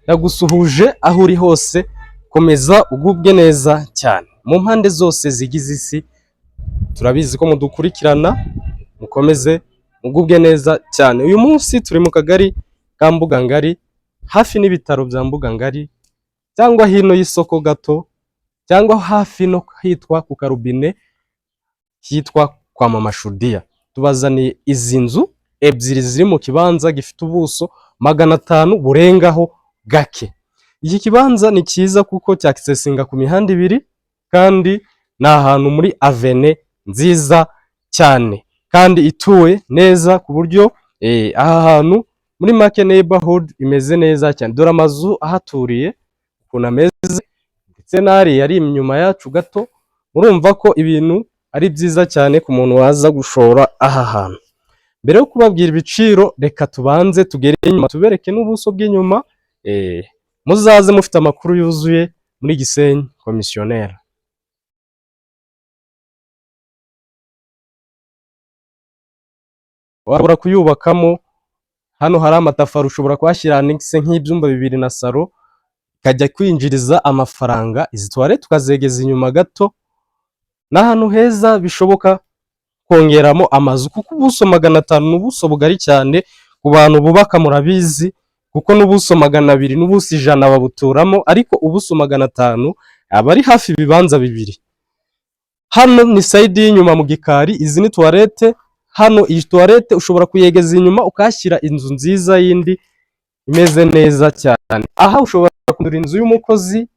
ndagusuhuje aho uri hose, komeza ugubwe neza cyane mu mpande zose zigize isi. Turabizi ko mudukurikirana, mukomeze mugubwe neza cyane. Uyu munsi turi mu kagari ka Mbugangari, hafi n'ibitaro bya Mbugangari, cyangwa hino y'isoko gato, cyangwa hafi no hitwa ku karubine hitwa kwa Mama Shudia. Tubazaniye izi nzu ebyiri ziri mu kibanza gifite ubuso 500 burengaho gake. Iki kibanza ni cyiza kuko cyakisesinga ku mihanda ibiri, kandi ni ahantu muri avene nziza cyane kandi ituwe neza, ku buryo aha hantu muri Make Neighborhood imeze neza cyane. Dore amazu ahaturiye ukuntu ameze, ndetse n'ari yari inyuma yacu gato. Murumva ko ibintu ari byiza cyane ku muntu waza gushora aha hantu. Mbere yo kubabwira ibiciro, reka tubanze tugere inyuma tubereke n'ubuso bw'inyuma, muzaze mufite amakuru yuzuye muri Gisenyi Komisiyoneri. Wabura kuyubakamo, hano hari amatafari, ushobora kuhashyira annexe nk'ibyumba 2 na salo, kajya kwinjiriza amafaranga. Izi toilette tukazegeza inyuma gato, n'ahantu heza bishoboka kongeramo amazu, kuko ubuso 500 n'ubuso bugari cyane ku bantu bubaka. Murabizi kuko n'ubuso 200 n'ubuso 100 babuturamo, ariko ubuso 500 aba ari hafi ibibanza bibiri. Hano ni side y'inyuma mu gikari, izi ni toilette. Hano iyi toilette ushobora kuyegeza inyuma ukashyira inzu nziza yindi imeze neza cyane. Aha ushobora kundura inzu y'umukozi,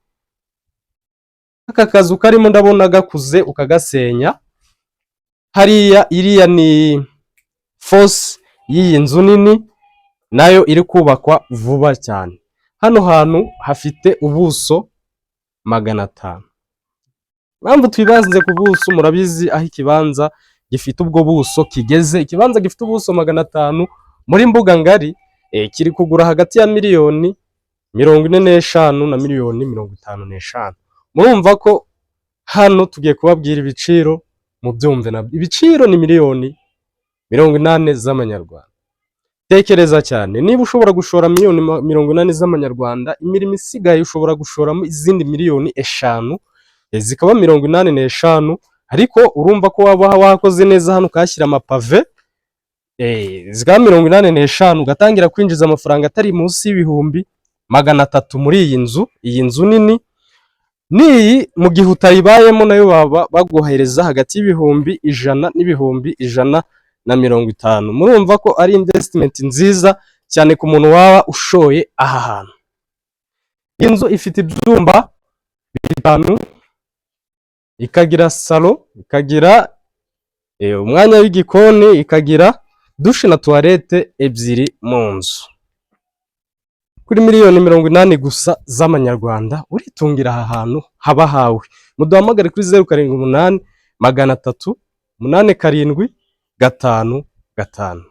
aka kazu karimo ndabona gakuze ukagasenya. Hariya iriya ni force y'iyi nzu nini, nayo iri kubakwa vuba cyane. Hano hantu hafite ubuso 500. Mpamvu twibanze ku buso, murabizi aho ikibanza gifite ubwo buso kigeze. Ikibanza gifite ubuso 500 muri Mbugangari kiri kugura hagati ya miliyoni 45 na miliyoni 55. Murumva ko hano tugiye kubabwira ibiciro mu byumve nabyo. Ibiciro ni miliyoni 80 z'amanyarwanda. Tekereza cyane, niba ushobora gushora miliyoni 80 z'amanyarwanda, imirimo isigaye ushobora gushoramo izindi miliyoni 5, zikaba 85. Ariko urumva ko waba wakoze neza hano ukashyira amapave, zikaba 85, ugatangira kwinjiza amafaranga atari munsi y'ibihumbi 300 muri iyi nzu. Iyi nzu nini niyi mu gihe utayibayemo nayo baba baguhereza hagati y'ibihumbi 100 n'ibihumbi 150. Murumva ko ari investment nziza cyane ku muntu waba ushoye aha hantu. Inzu ifite ibyumba 5, ikagira salo, ikagira umwanya w'igikoni, ikagira dushe na toilette ebyiri mu nzu. Kuri miliyoni 80 gusa z'amanyarwanda uritungira aha hantu haba hawe. Muduhamagare kuri 078 300 875.